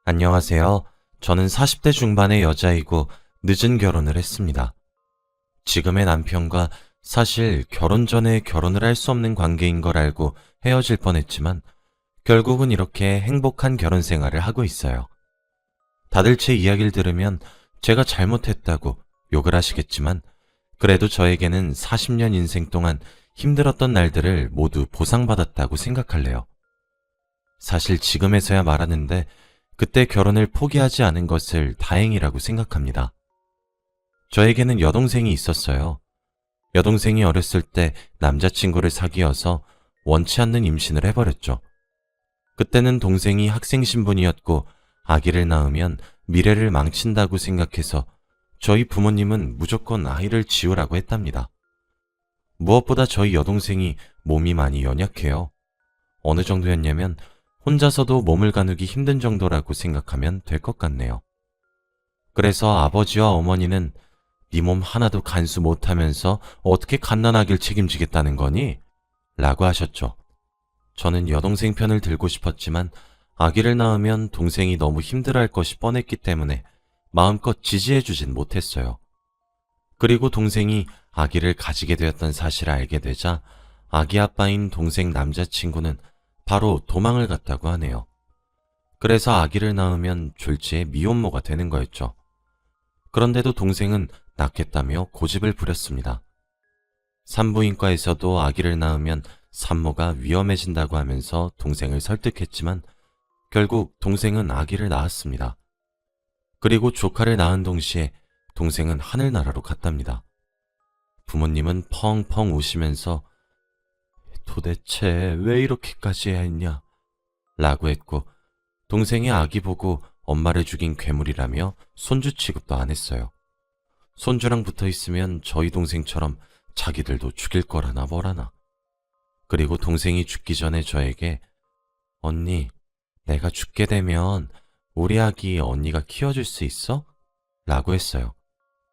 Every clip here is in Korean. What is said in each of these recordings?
안녕하세요. 저는 40대 중반의 여자이고 늦은 결혼을 했습니다. 지금의 남편과 사실 결혼 전에 결혼을 할 수 없는 관계인 걸 알고 헤어질 뻔했지만 결국은 이렇게 행복한 결혼 생활을 하고 있어요. 다들 제 이야기를 들으면 제가 잘못했다고 욕을 하시겠지만 그래도 저에게는 40년 인생 동안 힘들었던 날들을 모두 보상받았다고 생각할래요. 사실 지금에서야 말하는데 그때 결혼을 포기하지 않은 것을 다행이라고 생각합니다. 저에게는 여동생이 있었어요. 여동생이 어렸을 때 남자친구를 사귀어서 원치 않는 임신을 해버렸죠. 그때는 동생이 학생 신분이었고 아기를 낳으면 미래를 망친다고 생각해서 저희 부모님은 무조건 아이를 지우라고 했답니다. 무엇보다 저희 여동생이 몸이 많이 연약해요. 어느 정도였냐면 혼자서도 몸을 가누기 힘든 정도라고 생각하면 될 것 같네요. 그래서 아버지와 어머니는 네 몸 하나도 간수 못하면서 어떻게 갓난아기를 책임지겠다는 거니? 라고 하셨죠. 저는 여동생 편을 들고 싶었지만 아기를 낳으면 동생이 너무 힘들어할 것이 뻔했기 때문에 마음껏 지지해주진 못했어요. 그리고 동생이 아기를 가지게 되었던 사실을 알게 되자 아기 아빠인 동생 남자친구는 바로 도망을 갔다고 하네요. 그래서 아기를 낳으면 졸지에 미혼모가 되는 거였죠. 그런데도 동생은 낳겠다며 고집을 부렸습니다. 산부인과에서도 아기를 낳으면 산모가 위험해진다고 하면서 동생을 설득했지만 결국 동생은 아기를 낳았습니다. 그리고 조카를 낳은 동시에 동생은 하늘나라로 갔답니다. 부모님은 펑펑 우시면서 도대체 왜 이렇게까지 해야 했냐? 라고 했고 동생이 아기 보고 엄마를 죽인 괴물이라며 손주 취급도 안 했어요. 손주랑 붙어 있으면 저희 동생처럼 자기들도 죽일 거라나 뭐라나. 그리고 동생이 죽기 전에 저에게 언니, 내가 죽게 되면 우리 아기 언니가 키워줄 수 있어? 라고 했어요.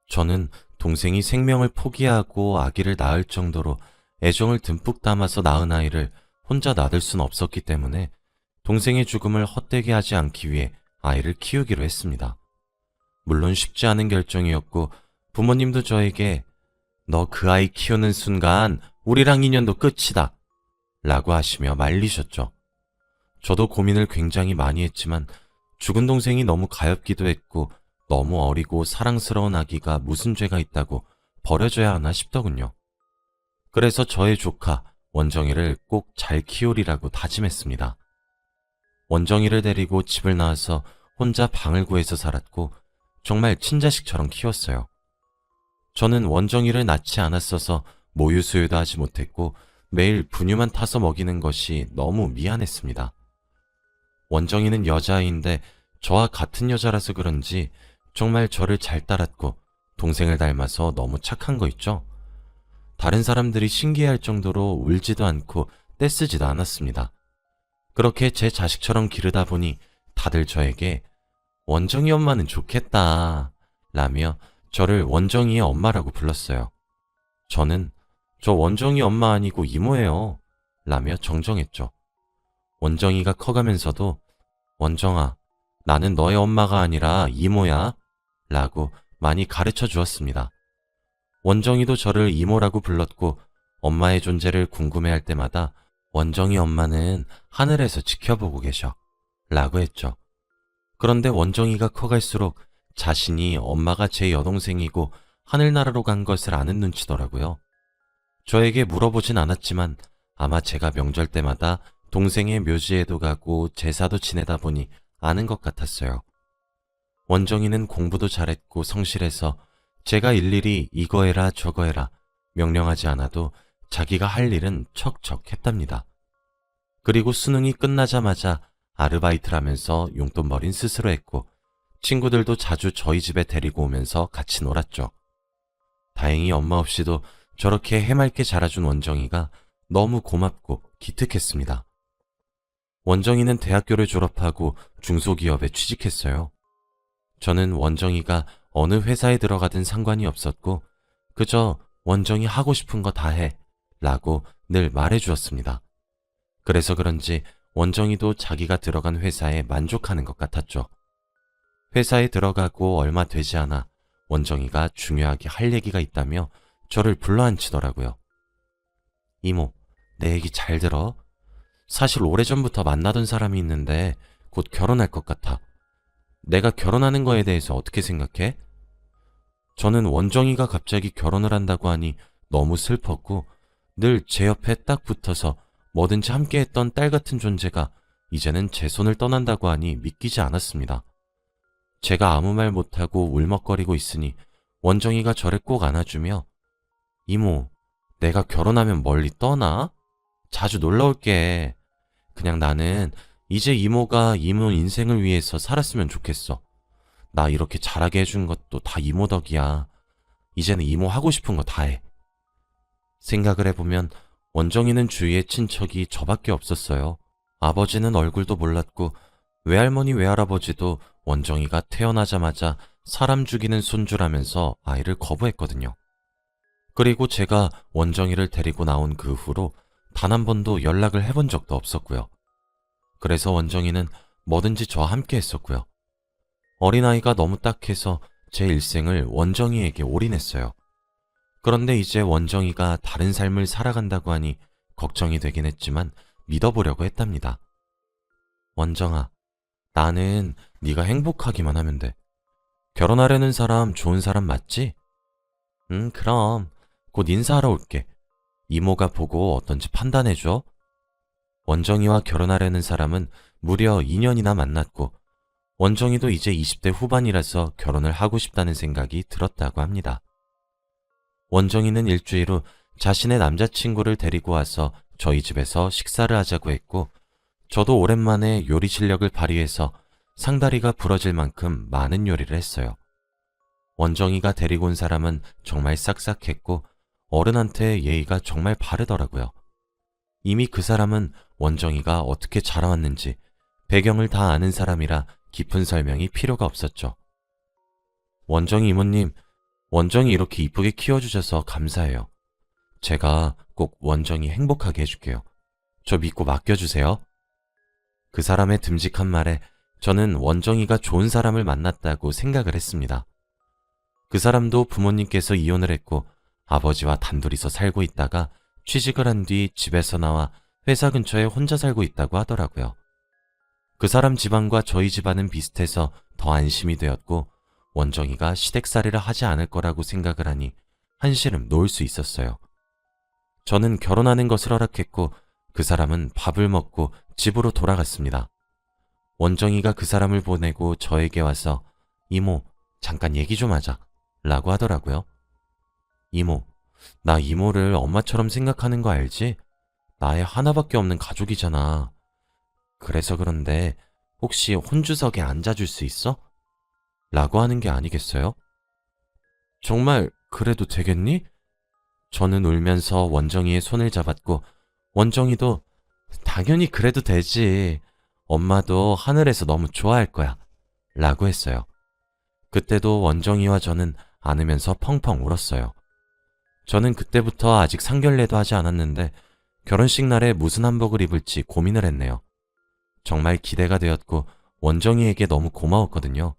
저는 동생이 생명을 포기하고 아기를 낳을 정도로 애정을 듬뿍 담아서 낳은 아이를 혼자 놔둘 순 없었기 때문에 동생의 죽음을 헛되게 하지 않기 위해 아이를 키우기로 했습니다. 물론 쉽지 않은 결정이었고 부모님도 저에게 너 그 아이 키우는 순간 우리랑 인연도 끝이다 라고 하시며 말리셨죠. 저도 고민을 굉장히 많이 했지만 죽은 동생이 너무 가엾기도 했고 너무 어리고 사랑스러운 아기가 무슨 죄가 있다고 버려져야 하나 싶더군요. 그래서 저의 조카 원정이를 꼭 잘 키우리라고 다짐했습니다. 원정이를 데리고 집을 나와서 혼자 방을 구해서 살았고 정말 친자식처럼 키웠어요. 저는 원정이를 낳지 않았어서 모유 수유도 하지 못했고 매일 분유만 타서 먹이는 것이 너무 미안했습니다. 원정이는 여자아이인데 저와 같은 여자라서 그런지 정말 저를 잘 따랐고 동생을 닮아서 너무 착한 거 있죠? 다른 사람들이 신기해할 정도로 울지도 않고 떼쓰지도 않았습니다. 그렇게 제 자식처럼 기르다 보니 다들 저에게 원정이 엄마는 좋겠다 라며 저를 원정이의 엄마라고 불렀어요. 저는 저 원정이 엄마 아니고 이모예요 라며 정정했죠. 원정이가 커가면서도 원정아, 나는 너의 엄마가 아니라 이모야 라고 많이 가르쳐 주었습니다. 원정이도 저를 이모라고 불렀고 엄마의 존재를 궁금해할 때마다 원정이 엄마는 하늘에서 지켜보고 계셔 라고 했죠. 그런데 원정이가 커갈수록 자신이 엄마가 제 여동생이고 하늘나라로 간 것을 아는 눈치더라고요. 저에게 물어보진 않았지만 아마 제가 명절 때마다 동생의 묘지에도 가고 제사도 지내다 보니 아는 것 같았어요. 원정이는 공부도 잘했고 성실해서 제가 일일이 이거 해라 저거 해라 명령하지 않아도 자기가 할 일은 척척 했답니다. 그리고 수능이 끝나자마자 아르바이트를 하면서 용돈벌이는 스스로 했고 친구들도 자주 저희 집에 데리고 오면서 같이 놀았죠. 다행히 엄마 없이도 저렇게 해맑게 자라준 원정이가 너무 고맙고 기특했습니다. 원정이는 대학교를 졸업하고 중소기업에 취직했어요. 저는 원정이가 어느 회사에 들어가든 상관이 없었고 그저 원정이 하고 싶은 거 다 해 라고 늘 말해주었습니다. 그래서 그런지 원정이도 자기가 들어간 회사에 만족하는 것 같았죠. 회사에 들어가고 얼마 되지 않아 원정이가 중요하게 할 얘기가 있다며 저를 불러앉히더라고요. 이모, 내 얘기 잘 들어. 사실 오래전부터 만나던 사람이 있는데 곧 결혼할 것 같아. 내가 결혼하는 거에 대해서 어떻게 생각해? 저는 원정이가 갑자기 결혼을 한다고 하니 너무 슬펐고 늘 제 옆에 딱 붙어서 뭐든지 함께 했던 딸 같은 존재가 이제는 제 손을 떠난다고 하니 믿기지 않았습니다. 제가 아무 말 못하고 울먹거리고 있으니 원정이가 저를 꼭 안아주며 이모, 내가 결혼하면 멀리 떠나? 자주 놀러 올게. 그냥 나는 이제 이모가 이모 인생을 위해서 살았으면 좋겠어. 나 이렇게 잘하게 해준 것도 다 이모 덕이야. 이제는 이모 하고 싶은 거 다 해. 생각을 해보면 원정이는 주위에 친척이 저밖에 없었어요. 아버지는 얼굴도 몰랐고 외할머니 외할아버지도 원정이가 태어나자마자 사람 죽이는 손주라면서 아이를 거부했거든요. 그리고 제가 원정이를 데리고 나온 그 후로 단 한 번도 연락을 해본 적도 없었고요. 그래서 원정이는 뭐든지 저와 함께 했었고요. 어린아이가 너무 딱해서 제 일생을 원정이에게 올인했어요. 그런데 이제 원정이가 다른 삶을 살아간다고 하니 걱정이 되긴 했지만 믿어보려고 했답니다. 원정아, 나는 네가 행복하기만 하면 돼. 결혼하려는 사람 좋은 사람 맞지? 응, 그럼 곧 인사하러 올게. 이모가 보고 어떤지 판단해줘. 원정이와 결혼하려는 사람은 무려 2년이나 만났고 원정이도 이제 20대 후반이라서 결혼을 하고 싶다는 생각이 들었다고 합니다. 원정이는 일주일 후 자신의 남자친구를 데리고 와서 저희 집에서 식사를 하자고 했고 저도 오랜만에 요리 실력을 발휘해서 상다리가 부러질 만큼 많은 요리를 했어요. 원정이가 데리고 온 사람은 정말 싹싹했고 어른한테 예의가 정말 바르더라고요. 이미 그 사람은 원정이가 어떻게 자라왔는지 배경을 다 아는 사람이라 깊은 설명이 필요가 없었죠. 원정이 이모님, 원정이 이렇게 이쁘게 키워주셔서 감사해요. 제가 꼭 원정이 행복하게 해줄게요. 저 믿고 맡겨주세요. 그 사람의 듬직한 말에 저는 원정이가 좋은 사람을 만났다고 생각을 했습니다. 그 사람도 부모님께서 이혼을 했고 아버지와 단둘이서 살고 있다가 취직을 한 뒤 집에서 나와 회사 근처에 혼자 살고 있다고 하더라고요. 그 사람 집안과 저희 집안은 비슷해서 더 안심이 되었고 원정이가 시댁살이를 하지 않을 거라고 생각을 하니 한시름 놓을 수 있었어요. 저는 결혼하는 것을 허락했고 그 사람은 밥을 먹고 집으로 돌아갔습니다. 원정이가 그 사람을 보내고 저에게 와서 이모, 잠깐 얘기 좀 하자 라고 하더라고요. 이모, 나 이모를 엄마처럼 생각하는 거 알지? 나의 하나밖에 없는 가족이잖아. 그래서 그런데 혹시 혼주석에 앉아줄 수 있어? 라고 하는 게 아니겠어요? 정말 그래도 되겠니? 저는 울면서 원정이의 손을 잡았고 원정이도 당연히 그래도 되지. 엄마도 하늘에서 너무 좋아할 거야. 라고 했어요. 그때도 원정이와 저는 안으면서 펑펑 울었어요. 저는 그때부터 아직 상견례도 하지 않았는데 결혼식 날에 무슨 한복을 입을지 고민을 했네요. 정말 기대가 되었고 원정이에게 너무 고마웠거든요.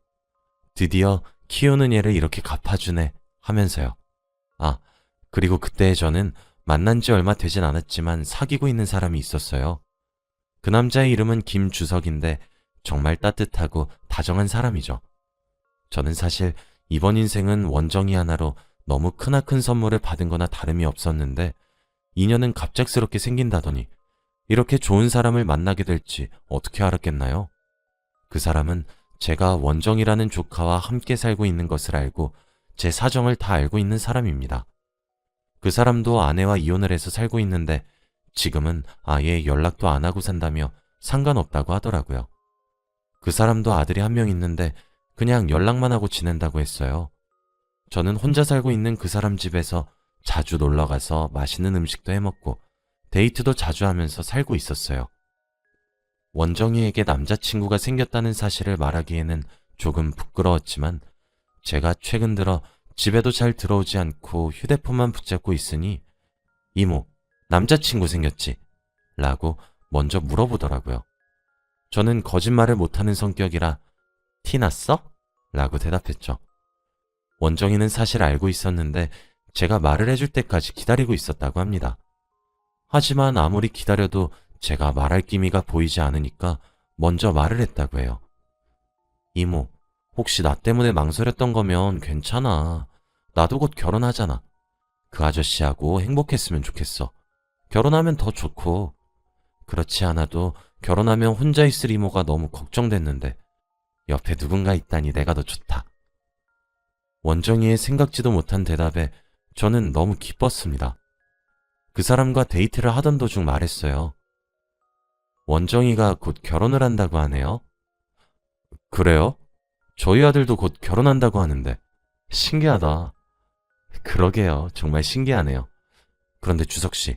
드디어 키우는 얘를 이렇게 갚아주네 하면서요. 아, 그리고 그때 저는 만난 지 얼마 되진 않았지만 사귀고 있는 사람이 있었어요. 그 남자의 이름은 김주석인데 정말 따뜻하고 다정한 사람이죠. 저는 사실 이번 인생은 원정이 하나로 너무 크나큰 선물을 받은 거나 다름이 없었는데 인연은 갑작스럽게 생긴다더니 이렇게 좋은 사람을 만나게 될지 어떻게 알았겠나요? 그 사람은 제가 원정이라는 조카와 함께 살고 있는 것을 알고 제 사정을 다 알고 있는 사람입니다. 그 사람도 아내와 이혼을 해서 살고 있는데 지금은 아예 연락도 안 하고 산다며 상관없다고 하더라고요. 그 사람도 아들이 한 명 있는데 그냥 연락만 하고 지낸다고 했어요. 저는 혼자 살고 있는 그 사람 집에서 자주 놀러 가서 맛있는 음식도 해먹고 데이트도 자주 하면서 살고 있었어요. 원정이에게 남자친구가 생겼다는 사실을 말하기에는 조금 부끄러웠지만 제가 최근 들어 집에도 잘 들어오지 않고 휴대폰만 붙잡고 있으니 이모, 남자친구 생겼지? 라고 먼저 물어보더라고요. 저는 거짓말을 못하는 성격이라 티 났어? 라고 대답했죠. 원정이는 사실 알고 있었는데 제가 말을 해줄 때까지 기다리고 있었다고 합니다. 하지만 아무리 기다려도 제가 말할 기미가 보이지 않으니까 먼저 말을 했다고 해요. 이모, 혹시 나 때문에 망설였던 거면 괜찮아. 나도 곧 결혼하잖아. 그 아저씨하고 행복했으면 좋겠어. 결혼하면 더 좋고. 그렇지 않아도 결혼하면 혼자 있을 이모가 너무 걱정됐는데 옆에 누군가 있다니 내가 더 좋다. 원정이의 생각지도 못한 대답에 저는 너무 기뻤습니다. 그 사람과 데이트를 하던 도중 말했어요. 원정이가 곧 결혼을 한다고 하네요. 그래요? 저희 아들도 곧 결혼한다고 하는데. 신기하다. 그러게요. 정말 신기하네요. 그런데 주석씨,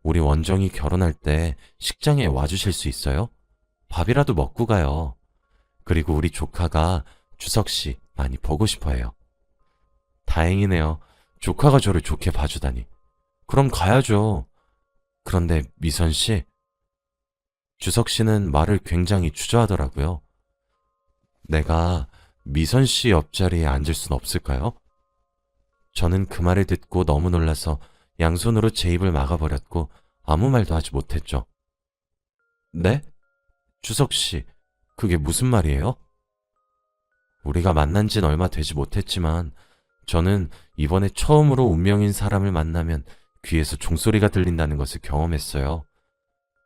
우리 원정이 결혼할 때 식장에 와주실 수 있어요? 밥이라도 먹고 가요. 그리고 우리 조카가 주석씨 많이 보고 싶어 해요. 다행이네요. 조카가 저를 좋게 봐주다니. 그럼 가야죠. 그런데 미선씨, 주석씨는 말을 굉장히 주저하더라고요. 내가 미선씨 옆자리에 앉을 순 없을까요? 저는 그 말을 듣고 너무 놀라서 양손으로 제 입을 막아버렸고 아무 말도 하지 못했죠. 네? 주석씨, 그게 무슨 말이에요? 우리가 만난 지는 얼마 되지 못했지만 저는 이번에 처음으로 운명인 사람을 만나면 귀에서 종소리가 들린다는 것을 경험했어요.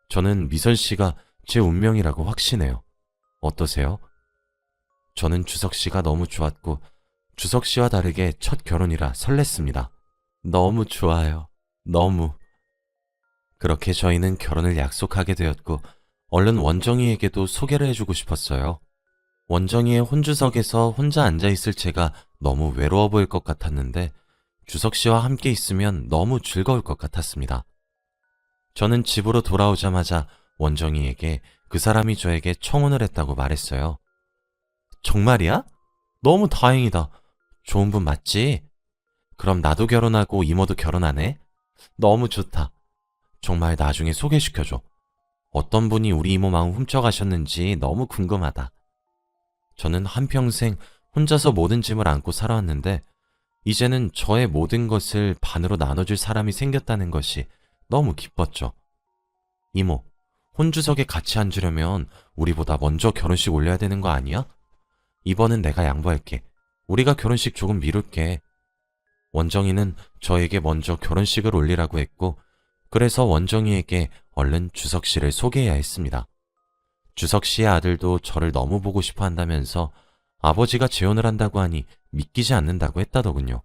저는 미선 씨가 제 운명이라고 확신해요. 어떠세요? 저는 주석 씨가 너무 좋았고 주석 씨와 다르게 첫 결혼이라 설렜습니다. 너무 좋아요. 너무. 그렇게 저희는 결혼을 약속하게 되었고 얼른 원정이에게도 소개를 해주고 싶었어요. 원정이의 혼주석에서 혼자 앉아있을 제가 너무 외로워 보일 것 같았는데 주석 씨와 함께 있으면 너무 즐거울 것 같았습니다. 저는 집으로 돌아오자마자 원정이에게 그 사람이 저에게 청혼을 했다고 말했어요. 정말이야? 너무 다행이다. 좋은 분 맞지? 그럼 나도 결혼하고 이모도 결혼하네? 너무 좋다. 정말 나중에 소개시켜줘. 어떤 분이 우리 이모 마음 훔쳐가셨는지 너무 궁금하다. 저는 한평생 혼자서 모든 짐을 안고 살아왔는데 이제는 저의 모든 것을 반으로 나눠줄 사람이 생겼다는 것이 너무 기뻤죠. 이모, 혼주석에 같이 앉으려면 우리보다 먼저 결혼식 올려야 되는 거 아니야? 이번은 내가 양보할게. 우리가 결혼식 조금 미룰게. 원정이는 저에게 먼저 결혼식을 올리라고 했고 그래서 원정이에게 얼른 주석 씨를 소개해야 했습니다. 주석 씨의 아들도 저를 너무 보고 싶어 한다면서 아버지가 재혼을 한다고 하니 믿기지 않는다고 했다더군요.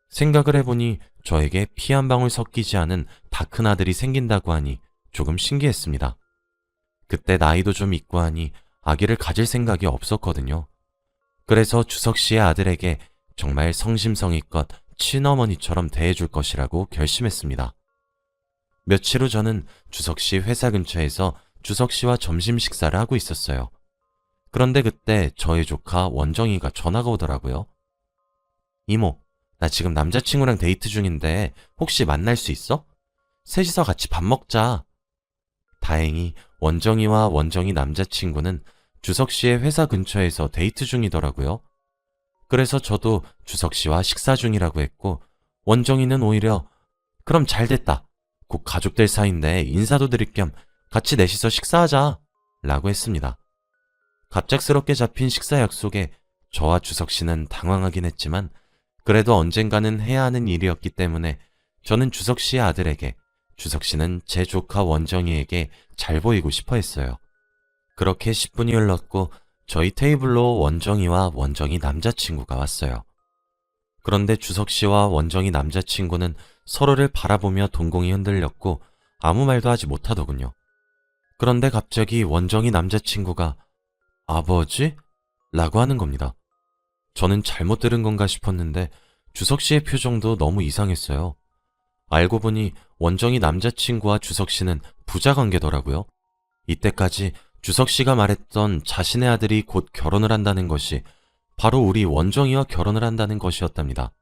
생각을 해보니 저에게 피 한 방울 섞이지 않은 다 큰 아들이 생긴다고 하니 조금 신기했습니다. 그때 나이도 좀 있고 하니 아기를 가질 생각이 없었거든요. 그래서 주석 씨의 아들에게 정말 성심성의껏 친어머니처럼 대해줄 것이라고 결심했습니다. 며칠 후 저는 주석 씨 회사 근처에서 주석 씨와 점심 식사를 하고 있었어요. 그런데 그때 저의 조카 원정이가 전화가 오더라고요. 이모, 나 지금 남자친구랑 데이트 중인데 혹시 만날 수 있어? 셋이서 같이 밥 먹자. 다행히 원정이와 원정이 남자친구는 주석 씨의 회사 근처에서 데이트 중이더라고요. 그래서 저도 주석 씨와 식사 중이라고 했고 원정이는 오히려 그럼 잘 됐다. 곧 가족 될 사이인데 인사도 드릴 겸 같이 넷이서 식사하자 라고 했습니다. 갑작스럽게 잡힌 식사 약속에 저와 주석 씨는 당황하긴 했지만 그래도 언젠가는 해야 하는 일이었기 때문에 저는 주석 씨의 아들에게 주석 씨는 제 조카 원정이에게 잘 보이고 싶어 했어요. 그렇게 10분이 흘렀고 저희 테이블로 원정이와 원정이 남자친구가 왔어요. 그런데 주석 씨와 원정이 남자친구는 서로를 바라보며 동공이 흔들렸고 아무 말도 하지 못하더군요. 그런데 갑자기 원정이 남자친구가 아버지? 라고 하는 겁니다. 저는 잘못 들은 건가 싶었는데 주석 씨의 표정도 너무 이상했어요. 알고 보니 원정이 남자친구와 주석 씨는 부자 관계더라고요. 이때까지 주석 씨가 말했던 자신의 아들이 곧 결혼을 한다는 것이 바로 우리 원정이와 결혼을 한다는 것이었답니다.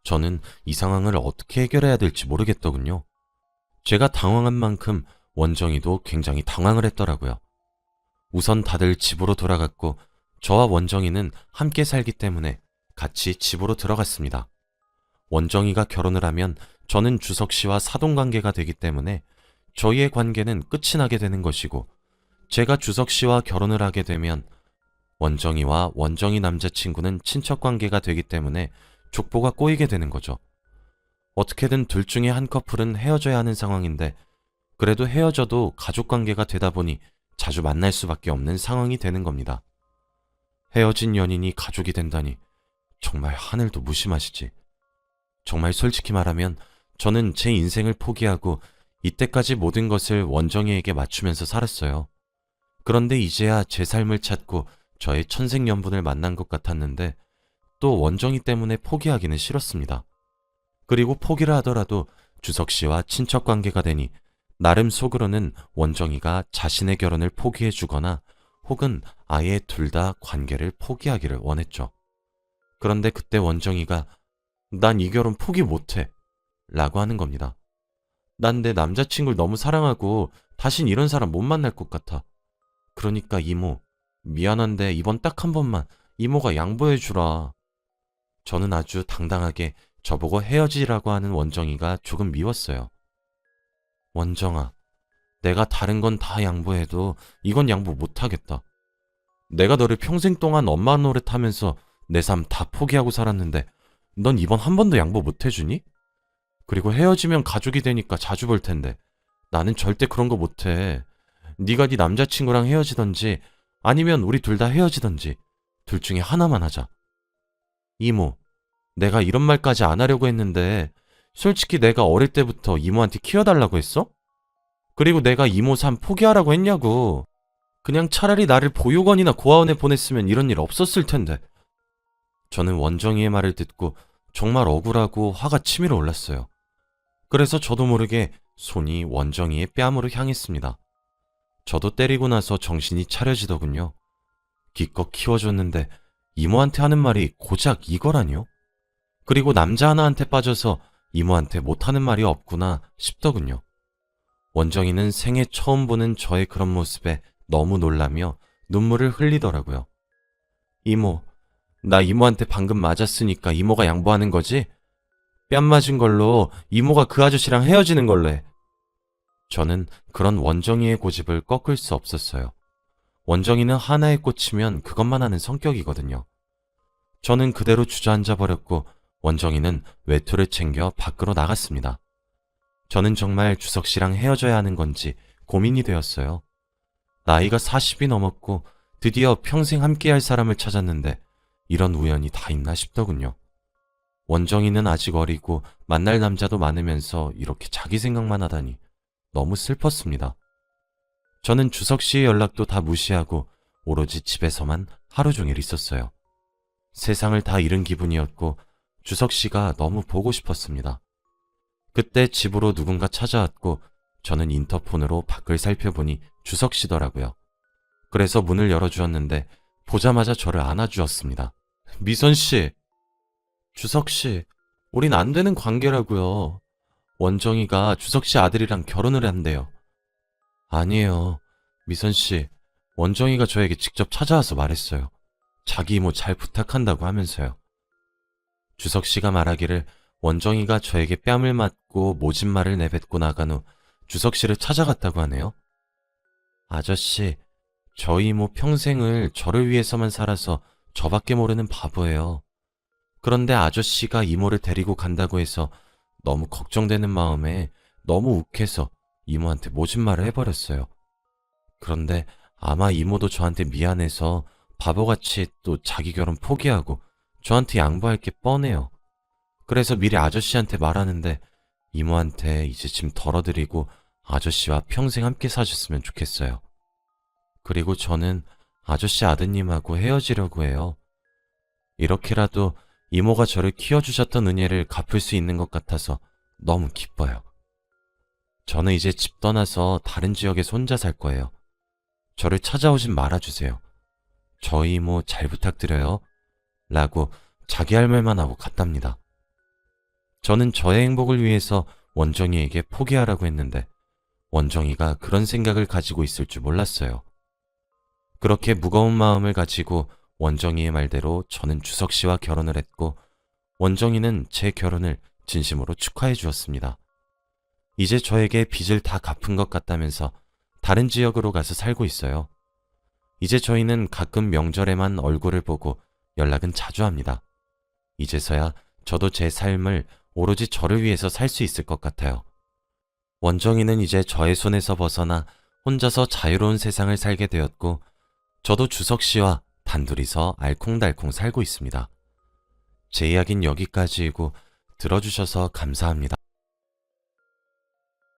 저는 이 상황을 어떻게 해결해야 될지 모르겠더군요. 제가 당황한 만큼 원정이도 굉장히 당황을 했더라고요. 우선 다들 집으로 돌아갔고 저와 원정이는 함께 살기 때문에 같이 집으로 들어갔습니다. 원정이가 결혼을 하면 저는 주석 씨와 사돈관계가 되기 때문에 저희의 관계는 끝이 나게 되는 것이고, 제가 주석 씨와 결혼을 하게 되면 원정이와 원정이 남자친구는 친척관계가 되기 때문에 족보가 꼬이게 되는 거죠. 어떻게든 둘 중에 한 커플은 헤어져야 하는 상황인데, 그래도 헤어져도 가족관계가 되다 보니 자주 만날 수밖에 없는 상황이 되는 겁니다. 헤어진 연인이 가족이 된다니 정말 하늘도 무심하시지. 정말 솔직히 말하면 저는 제 인생을 포기하고 이때까지 모든 것을 원정이에게 맞추면서 살았어요. 그런데 이제야 제 삶을 찾고 저의 천생연분을 만난 것 같았는데, 또 원정이 때문에 포기하기는 싫었습니다. 그리고 포기를 하더라도 주석 씨와 친척 관계가 되니 나름 속으로는 원정이가 자신의 결혼을 포기해 주거나 혹은 아예 둘 다 관계를 포기하기를 원했죠. 그런데 그때 원정이가 난 이 결혼 포기 못해 라고 하는 겁니다. 난 내 남자친구를 너무 사랑하고 다신 이런 사람 못 만날 것 같아. 그러니까 이모, 미안한데 이번 딱 한 번만 이모가 양보해 주라. 저는 아주 당당하게 저보고 헤어지라고 하는 원정이가 조금 미웠어요. 원정아, 내가 다른 건 다 양보해도 이건 양보 못하겠다. 내가 너를 평생 동안 엄마 노릇하면서 내 삶 다 포기하고 살았는데 넌 이번 한 번도 양보 못 해주니? 그리고 헤어지면 가족이 되니까 자주 볼 텐데 나는 절대 그런 거 못해. 네가 네 남자친구랑 헤어지던지 아니면 우리 둘 다 헤어지던지 둘 중에 하나만 하자. 이모, 내가 이런 말까지 안 하려고 했는데 솔직히 내가 어릴 때부터 이모한테 키워달라고 했어? 그리고 내가 이모 삶 포기하라고 했냐고. 그냥 차라리 나를 보육원이나 고아원에 보냈으면 이런 일 없었을 텐데. 저는 원정이의 말을 듣고 정말 억울하고 화가 치밀어 올랐어요. 그래서 저도 모르게 손이 원정이의 뺨으로 향했습니다. 저도 때리고 나서 정신이 차려지더군요. 기껏 키워줬는데 이모한테 하는 말이 고작 이거라뇨? 그리고 남자 하나한테 빠져서 이모한테 못하는 말이 없구나 싶더군요. 원정이는 생애 처음 보는 저의 그런 모습에 너무 놀라며 눈물을 흘리더라고요. 이모, 나 이모한테 방금 맞았으니까 이모가 양보하는 거지? 뺨 맞은 걸로 이모가 그 아저씨랑 헤어지는 걸로 해. 저는 그런 원정이의 고집을 꺾을 수 없었어요. 원정이는 하나에 꽂히면 그것만 하는 성격이거든요. 저는 그대로 주저앉아 버렸고 원정이는 외투를 챙겨 밖으로 나갔습니다. 저는 정말 주석 씨랑 헤어져야 하는 건지 고민이 되었어요. 나이가 40이 넘었고 드디어 평생 함께할 사람을 찾았는데 이런 우연이 다 있나 싶더군요. 원정이는 아직 어리고 만날 남자도 많으면서 이렇게 자기 생각만 하다니 너무 슬펐습니다. 저는 주석 씨의 연락도 다 무시하고 오로지 집에서만 하루 종일 있었어요. 세상을 다 잃은 기분이었고 주석 씨가 너무 보고 싶었습니다. 그때 집으로 누군가 찾아왔고 저는 인터폰으로 밖을 살펴보니 주석 씨더라고요. 그래서 문을 열어주었는데 보자마자 저를 안아주었습니다. 미선 씨, 주석 씨, 우린 안 되는 관계라고요. 원정이가 주석 씨 아들이랑 결혼을 한대요. 아니에요. 미선 씨, 원정이가 저에게 직접 찾아와서 말했어요. 자기 이모 잘 부탁한다고 하면서요. 주석 씨가 말하기를 원정이가 저에게 뺨을 맞고 모진 말을 내뱉고 나간 후 주석 씨를 찾아갔다고 하네요. 아저씨, 저희 이모 평생을 저를 위해서만 살아서 저밖에 모르는 바보예요. 그런데 아저씨가 이모를 데리고 간다고 해서 너무 걱정되는 마음에 너무 욱해서 이모한테 모진 말을 해버렸어요. 그런데 아마 이모도 저한테 미안해서 바보같이 또 자기 결혼 포기하고 저한테 양보할 게 뻔해요. 그래서 미리 아저씨한테 말하는데 이모한테 이제 짐 덜어드리고 아저씨와 평생 함께 사셨으면 좋겠어요. 그리고 저는 아저씨 아드님하고 헤어지려고 해요. 이렇게라도 이모가 저를 키워주셨던 은혜를 갚을 수 있는 것 같아서 너무 기뻐요. 저는 이제 집 떠나서 다른 지역에서 혼자 살 거예요. 저를 찾아오진 말아주세요. 저희 이모 잘 부탁드려요. 라고 자기 할 말만 하고 갔답니다. 저는 저의 행복을 위해서 원정이에게 포기하라고 했는데 원정이가 그런 생각을 가지고 있을 줄 몰랐어요. 그렇게 무거운 마음을 가지고 원정이의 말대로 저는 주석 씨와 결혼을 했고 원정이는 제 결혼을 진심으로 축하해 주었습니다. 이제 저에게 빚을 다 갚은 것 같다면서 다른 지역으로 가서 살고 있어요. 이제 저희는 가끔 명절에만 얼굴을 보고 연락은 자주 합니다. 이제서야 저도 제 삶을 오로지 저를 위해서 살 수 있을 것 같아요. 원정이는 이제 저의 손에서 벗어나 혼자서 자유로운 세상을 살게 되었고, 저도 주석 씨와 단둘이서 알콩달콩 살고 있습니다. 제 이야기는 여기까지이고 들어주셔서 감사합니다.